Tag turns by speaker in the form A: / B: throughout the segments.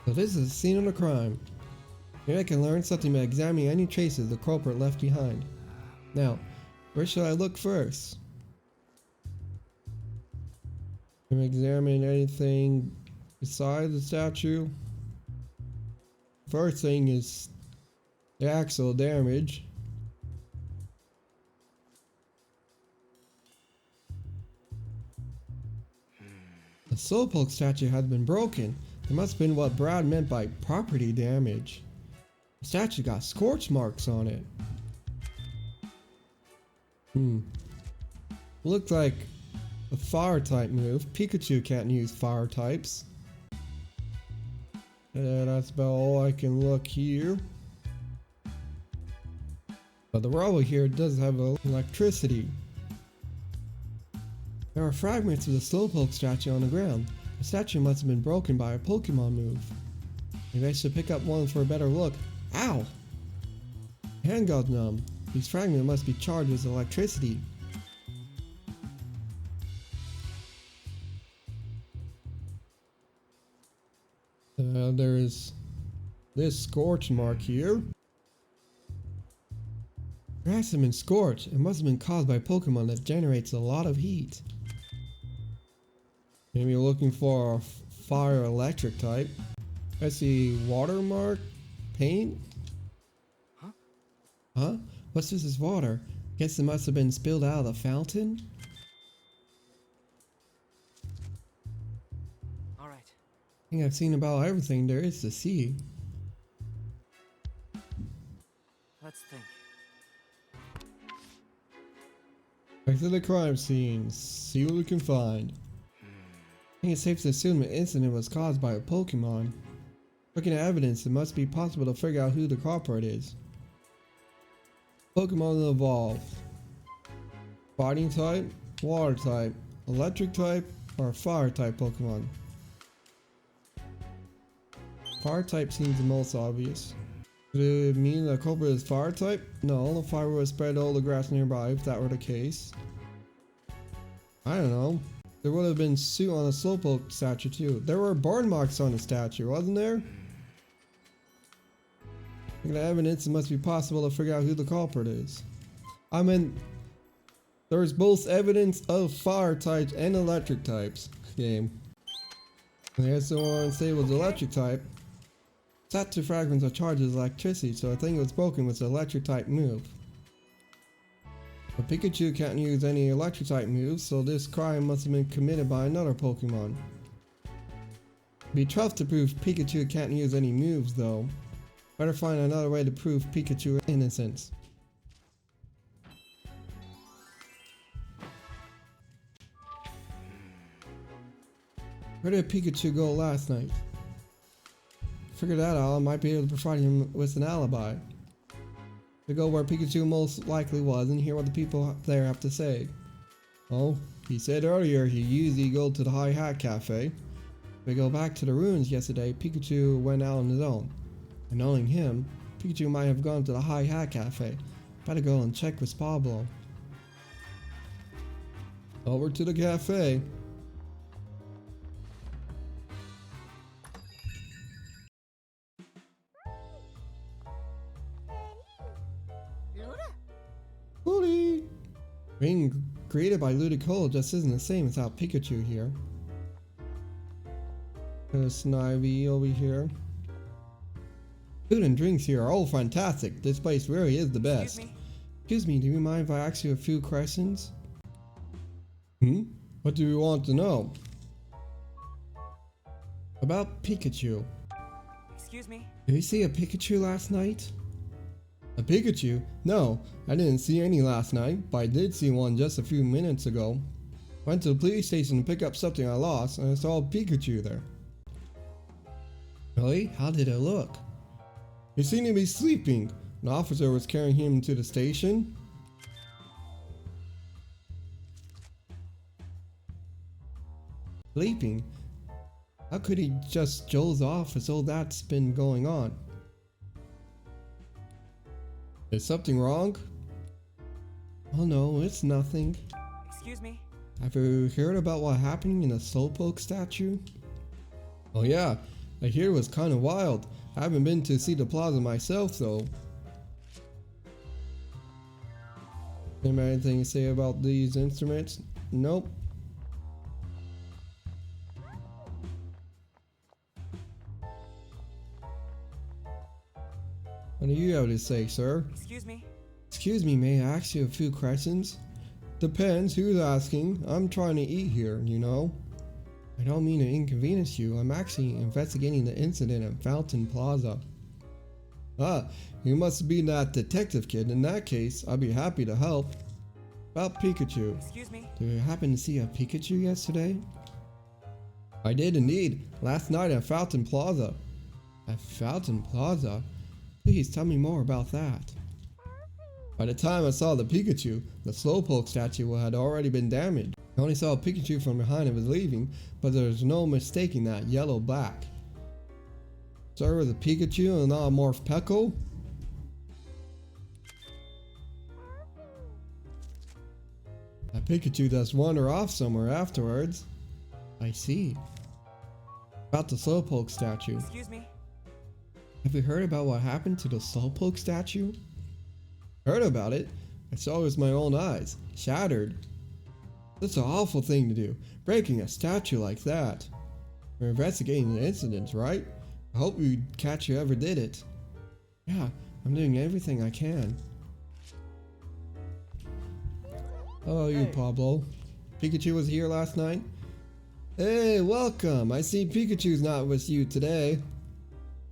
A: So this is the scene of the crime. Here I can learn something by examining any traces the culprit left behind. Now, where should I look first? Can I examine anything beside the statue? First thing is the axle damage. The slowpoke statue has been broken. It must have been what Brad meant by property damage. The statue got scorch marks on it. Looks like a fire type move. Pikachu can't use fire types. That's about all I can look here. But the robot here does have electricity. There are fragments of the slowpoke statue on the ground. The statue must have been broken by a Pokemon move. Maybe I should pick up one for a better look. Ow! Hand got numb. These fragments must be charged with electricity. There's this scorch mark here. Grass has been scorched. It must have been caused by Pokemon that generates a lot of heat. Maybe you're looking for a fire electric type. I see watermark paint. Huh? What's this is water? Guess it must have been spilled out of the fountain?
B: Alright.
A: I think I've seen about everything there is to see.
B: Let's think.
A: Back to the crime scene. See what we can find. I think it's safe to assume the incident was caused by a Pokemon. Looking at evidence, it must be possible to figure out who the culprit is. Pokemon evolve. Fighting type, water type, electric type, or fire type Pokemon. Fire type seems the most obvious. Does it mean the culprit is fire type? No, the fire would spread all the grass nearby if that were the case. I don't know. There would have been soot on the slowpoke statue too. There were burn marks on the statue, wasn't there? Looking at evidence, it must be possible to figure out who the culprit is. I mean, there's both evidence of fire types and electric types. Game. I guess the one say it was electric type. Statue fragments are charged with electricity, so I think it was broken with the electric type move. But Pikachu can't use any electric type moves, so this crime must have been committed by another Pokemon. It'd be tough to prove Pikachu can't use any moves though. Better find another way to prove Pikachu's innocence. Where did Pikachu go last night? Figure that out, I might be able to provide him with an alibi. To go where Pikachu most likely was and hear what the people there have to say. Oh, he said earlier he usually go to the High Hat Cafe. If we go back to the ruins yesterday, Pikachu went out on his own. And knowing him, Pikachu might have gone to the High Hat Cafe. Better go and check with Pablo. Over to the cafe. Woody! Being created by Ludicolo just isn't the same without Pikachu here. There's Snivy over here. Food and drinks here are all fantastic. This place really is the best. Excuse me, do you mind if I ask you a few questions? What do you want to know? About Pikachu.
B: Excuse me?
A: Did you see a Pikachu last night? A Pikachu? No, I didn't see any last night, but I did see one just a few minutes ago. Went to the police station to pick up something I lost, and I saw a Pikachu there. Really? How did it look? He seemed to be sleeping. An officer was carrying him to the station. Sleeping? How could he just doze off as all that's been going on? Is something wrong? Oh no, it's nothing.
B: Excuse me?
A: Have you heard about what happened in the slowpoke statue? Oh yeah, I hear it was kind of wild. I haven't been to see the plaza myself though. Anybody anything to say about these instruments? Nope. What do you have to say, sir?
B: Excuse me.
A: Excuse me, may I ask you a few questions? Depends who's asking. I'm trying to eat here, you know. I don't mean to inconvenience you. I'm actually investigating the incident at Fountain Plaza. Ah, you must be that detective kid. In that case, I'll be happy to help. About Pikachu.
B: Excuse me.
A: Did you happen to see a Pikachu yesterday? I did indeed. Last night at Fountain Plaza. At Fountain Plaza? Please tell me more about that. By the time I saw the Pikachu, the Slowpoke statue had already been damaged. I only saw Pikachu from behind and was leaving, but there's no mistaking that yellow-black. Sir, was a Pikachu and not a Morph Pekko? That Pikachu does wander off somewhere afterwards. I see. About the Slowpoke statue.
B: Excuse me.
A: Have you heard about what happened to the Slowpoke statue? Heard about it? I saw it with my own eyes. Shattered. That's an awful thing to do. Breaking a statue like that. We're investigating the incident, right? I hope we catch whoever did it. Yeah, I'm doing everything I can. Hello, you Pablo. Pikachu was here last night? Hey, welcome. I see Pikachu's not with you today.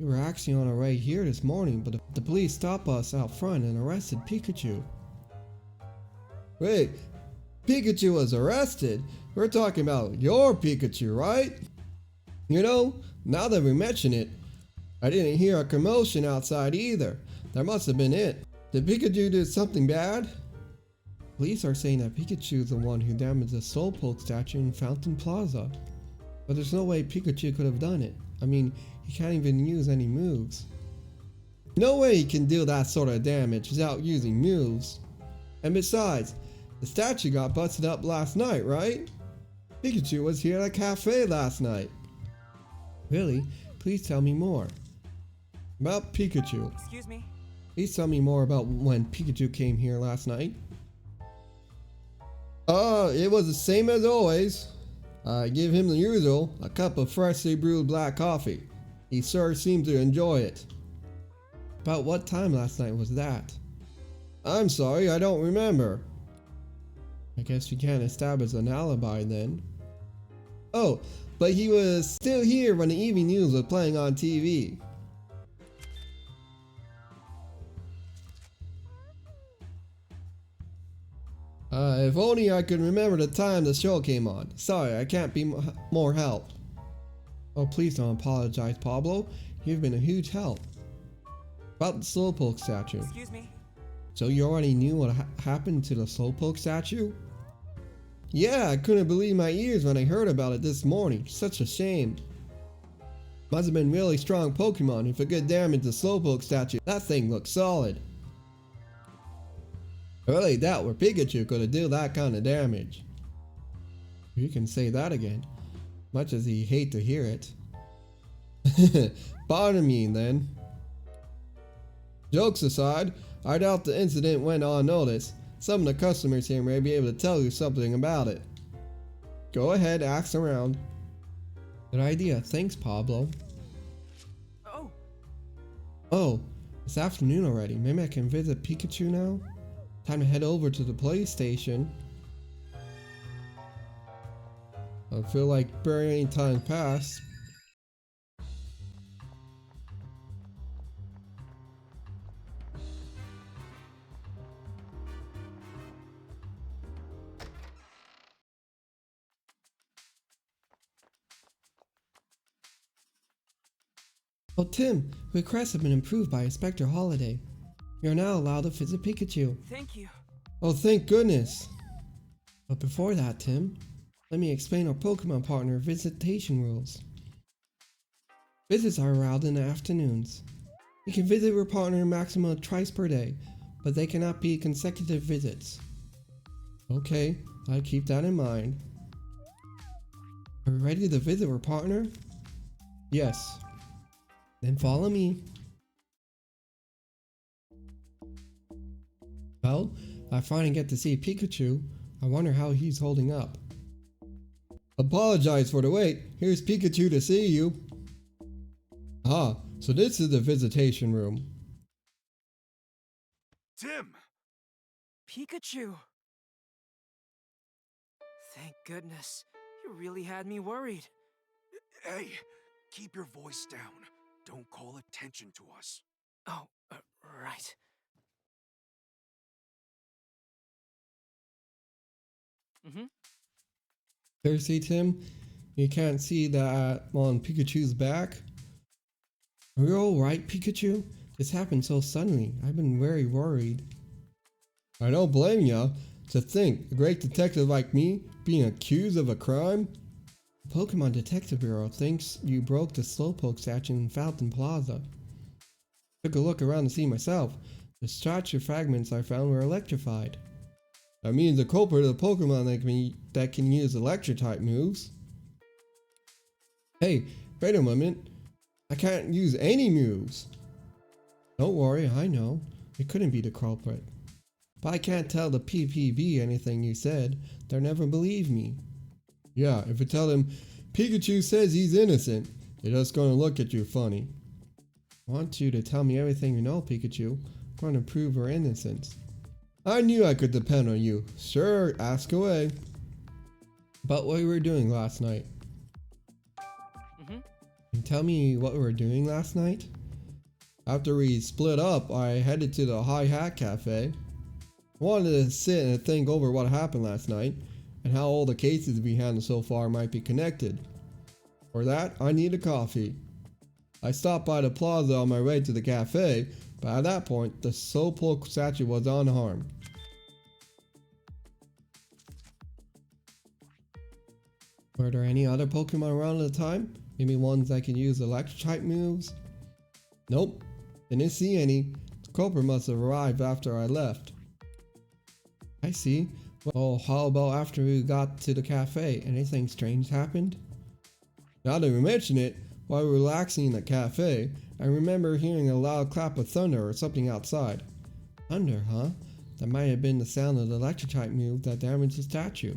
A: We were actually on our way here this morning, but the police stopped us out front and arrested Pikachu. Wait, Pikachu was arrested? We're talking about your Pikachu, right? You know, now that we mention it, I didn't hear a commotion outside either. That must have been it. Did Pikachu do something bad? Police are saying that Pikachu is the one who damaged the Slowpoke statue in Fountain Plaza. But there's no way Pikachu could have done it. I mean, he can't even use any moves. No way he can do that sort of damage without using moves. And besides, the statue got busted up last night, right? Pikachu was here at a cafe last night. Really? Please tell me more. About Pikachu.
B: Excuse me.
A: Please tell me more about when Pikachu came here last night. It was the same as always. I give him the usual, a cup of freshly brewed black coffee. He sure seemed to enjoy it. About what time last night was that? I'm sorry, I don't remember. I guess we can't establish an alibi then. Oh, but he was still here when the evening news was playing on TV. If only I could remember the time the show came on. Sorry, I can't be more help. Oh, please don't apologize, Pablo. You've been a huge help. About the Slowpoke statue.
B: Excuse me.
A: So you already knew what happened to the Slowpoke statue? Yeah, I couldn't believe my ears when I heard about it this morning. Such a shame. Must have been really strong Pokemon if it could damage the Slowpoke statue. That thing looks solid. I really doubt where Pikachu could do that kind of damage. You can say that again, much as he hate to hear it. Pardon me then. Jokes aside, I doubt the incident went unnoticed. Some of the customers here may be able to tell you something about it. Go ahead, ask around. Good idea, thanks Pablo. Oh, it's afternoon already. Maybe I can visit Pikachu now? Time to head over to the PlayStation. I feel like burying time passed. Oh Tim, requests have been approved by Inspector Holiday. You're now allowed to visit Pikachu.
B: Thank you.
A: Oh, thank goodness. But before that, Tim, let me explain our Pokemon partner visitation rules. Visits are allowed in the afternoons. You can visit your partner a maximum of twice per day, but they cannot be consecutive visits. Okay, I'll keep that in mind. Are we ready to visit our partner? Yes. Then follow me. Well, I finally get to see Pikachu. I wonder how he's holding up. Apologize for the wait. Here's Pikachu to see you. Ah, so this is the visitation room.
C: Tim!
B: Pikachu! Thank goodness. You really had me worried.
C: Hey, keep your voice down. Don't call attention to us.
B: Oh, right.
A: Seriously, Tim? You can't see that on Pikachu's back? Are you alright, Pikachu? This happened so suddenly. I've been very worried. I don't blame ya. To think, a great detective like me being accused of a crime? The Pokemon Detective Bureau thinks you broke the Slowpoke statue in Fountain Plaza. Took a look around to see myself. The statue fragments I found were electrified. That means the culprit of the Pokemon that can use electric-type moves. Hey, wait a moment. I can't use any moves. Don't worry, I know. It couldn't be the culprit. But I can't tell the PPB anything you said. They'll never believe me. Yeah, if you tell them Pikachu says he's innocent, they're just gonna look at you funny. I want you to tell me everything you know, Pikachu. I'm going to prove her innocence. I knew I could depend on you. Sure, ask away. But what we were doing last night. Can you tell me what we were doing last night? After we split up, I headed to the High Hat Cafe. I wanted to sit and think over what happened last night and how all the cases we handled so far might be connected. For that, I need a coffee. I stopped by the plaza on my way to the cafe, but at that point, the Slowpoke statue was unharmed. Were there any other Pokemon around at the time? Maybe ones that can use electric-type moves? Nope, didn't see any. The culprit must have arrived after I left. I see. Well, how about after we got to the cafe? Anything strange happened? Now that we mention it, while we were relaxing in the cafe, I remember hearing a loud clap of thunder or something outside. Thunder, huh? That might have been the sound of the electric-type move that damaged the statue.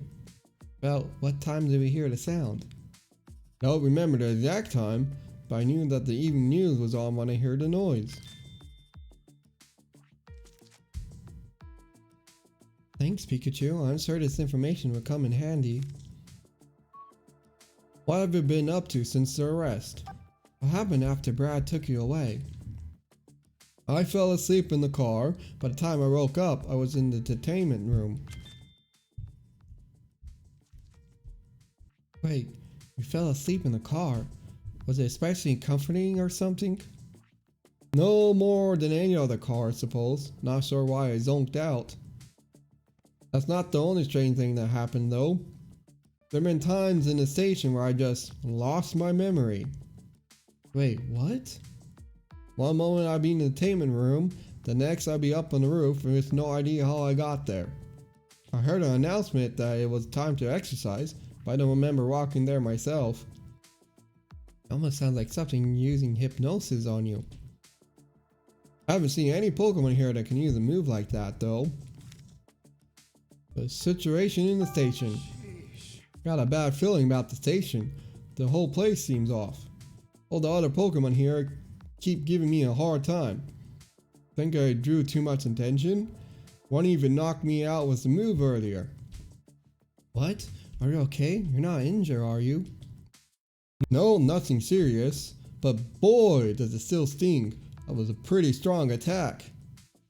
A: Well, what time did we hear the sound? I don't remember the exact time, but I knew that the evening news was on when I heard the noise. Thanks, Pikachu. I'm sure this information will come in handy. What have you been up to since the arrest? What happened after Brad took you away? I fell asleep in the car. By the time I woke up, I was in the detainment room. Wait, you fell asleep in the car? Was it especially comforting or something? No more than any other car, I suppose. Not sure why I zonked out. That's not the only strange thing that happened though. There have been times in the station where I just lost my memory. Wait, what? One moment I'd be in the detainment room, the next I'd be up on the roof with no idea how I got there. I heard an announcement that it was time to exercise, but I don't remember walking there myself. It almost sounds like something using hypnosis on you. I haven't seen any Pokemon here that can use a move like that though. The situation in the station. Got a bad feeling about the station. The whole place seems off. All the other Pokemon here keep giving me a hard time. Think I drew too much attention? One even knocked me out with the move earlier. What? Are you okay? You're not injured, are you? No, nothing serious. But boy, does it still sting. That was a pretty strong attack.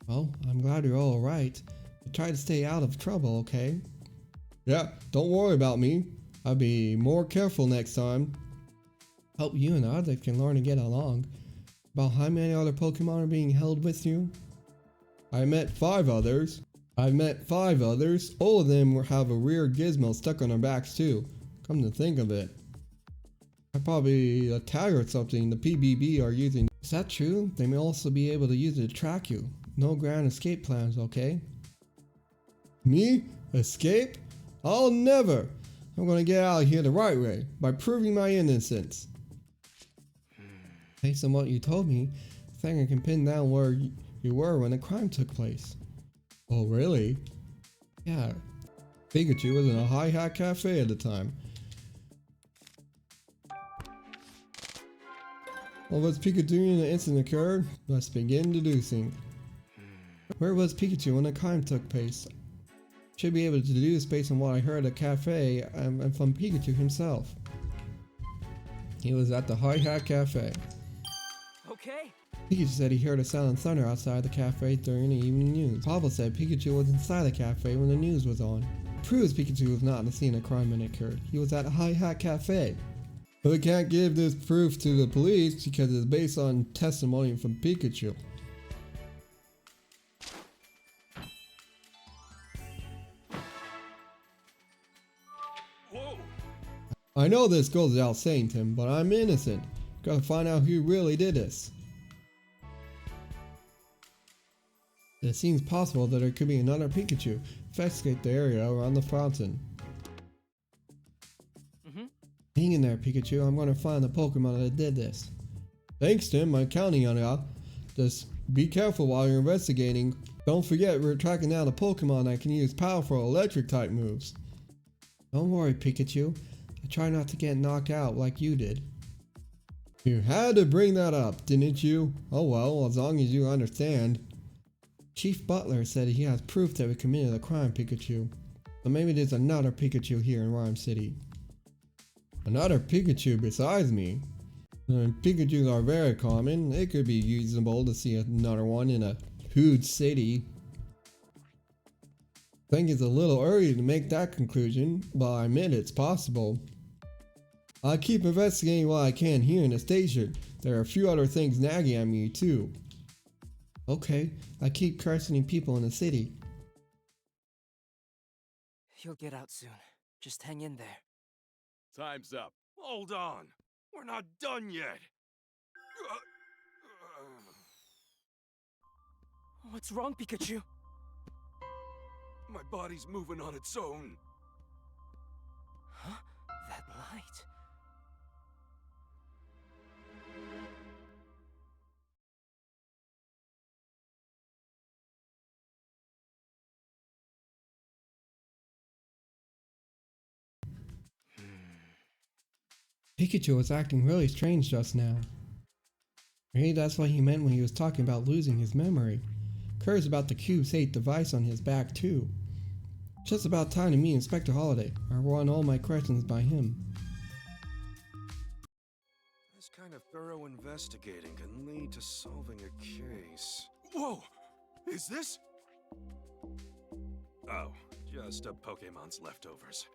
A: Well, I'm glad you're all right. But try to stay out of trouble, okay? Yeah, don't worry about me. I'll be more careful next time. Hope you and the others can learn to get along. About how many other Pokemon are being held with you? I've met 5 others. All of them have a rear gizmo stuck on their backs too. Come to think of it. Probably a tag or something the PBB are using. Is that true? They may also be able to use it to track you. No grand escape plans, okay? Me? Escape? I'll never! I'm gonna get out of here the right way, by proving my innocence. Based on what you told me, I think I can pin down where you were when the crime took place. Oh, really? Yeah. Pikachu was in a hi-hat cafe at the time. What was Pikachu doing when the incident occurred? Let's begin deducing. Where was Pikachu when the crime took place? Should be able to deduce based on what I heard at the cafe and from Pikachu himself. He was at the Hi-Hat Cafe.
B: Okay.
A: Pikachu said he heard a sound of thunder outside the cafe during the evening news. Pablo said Pikachu was inside the cafe when the news was on. Proves Pikachu was not on the scene of crime when it occurred. He was at a Hi-Hat Cafe. But we can't give this proof to the police because it's based on testimony from Pikachu.
C: Whoa!
A: I know this goes without saying, Tim, but I'm innocent. Gotta find out who really did this. It seems possible that there could be another Pikachu. Investigate the area around the fountain. Hang in there, Pikachu. I'm gonna find the Pokemon that did this. Thanks, Tim. I'm counting on ya. Just be careful while you're investigating. Don't forget we're tracking down a Pokemon that can use powerful electric type moves. Don't worry, Pikachu. I try not to get knocked out like you did. You had to bring that up, didn't you? Oh well, as long as you understand. Chief Butler said he has proof that we committed a crime, Pikachu. So maybe there's another Pikachu here in Rhyme City. Another Pikachu besides me? Pikachus are very common. It could be reasonable to see another one in a huge city. I think it's a little early to make that conclusion, but I admit it's possible. I'll keep investigating what I can here in the station. There are a few other things nagging at me too. Okay, I keep questioning people in the city.
B: You'll get out soon. Just hang in there.
C: Time's up. Hold on. We're not done yet.
B: What's wrong, Pikachu?
C: My body's moving on its own.
B: Huh? That light.
A: Pikachu was acting really strange just now. Maybe that's what he meant when he was talking about losing his memory. Cares about the Cube's 8 device on his back too. Just about time to meet Inspector Holiday. I run all my questions by him.
C: This kind of thorough investigating can lead to solving a case. Whoa! Is this? Oh, just a Pokemon's leftovers.